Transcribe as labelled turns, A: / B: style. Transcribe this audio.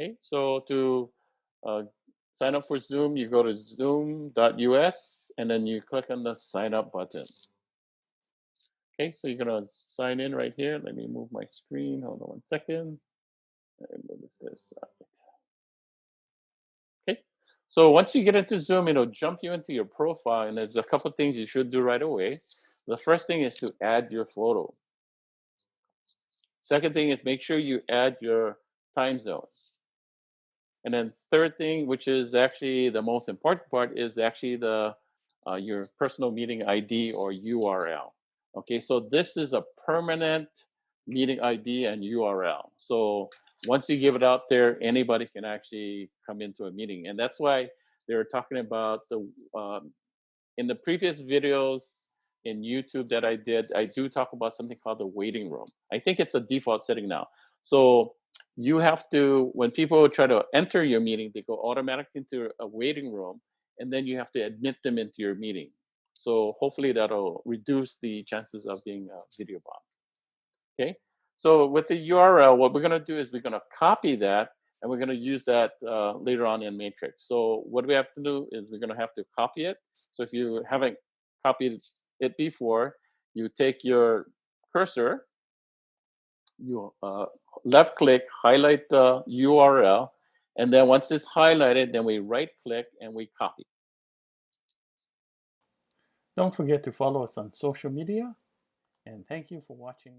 A: Okay, so to uh, sign up for Zoom, you go to zoom.us and then you click on the sign up button. Okay, so you're gonna sign in right here. Let me move my screen. Hold on 1 second. And move this to the side. Okay, so once you get into Zoom, it'll jump you into your profile, and there's a couple things you should do right away. The first thing is to add your photo. Second thing is make sure you add your time zone. And then third thing, which is actually the most important part, is actually the your personal meeting ID or URL. Okay, so this is a permanent meeting ID and URL. So once you give it out there, anybody can actually come into a meeting, and that's why they're talking about the in the previous videos in YouTube that I did, I do talk about something called the waiting room. I think it's a default setting now. So you have to, when people try to enter your meeting, they go automatically into a waiting room, and then you have to admit them into your meeting. So hopefully that'll reduce the chances of being video bombed. Okay. So with the URL, what we're going to do is we're going to copy that, and we're going to use that later on in Matrix. So what we have to do is we're going to have to copy it. So if you haven't copied it before, you take your cursor, you left click, highlight the URL, and then once it's highlighted, then we right click and we copy. Don't forget to follow us on social media, and thank you for watching.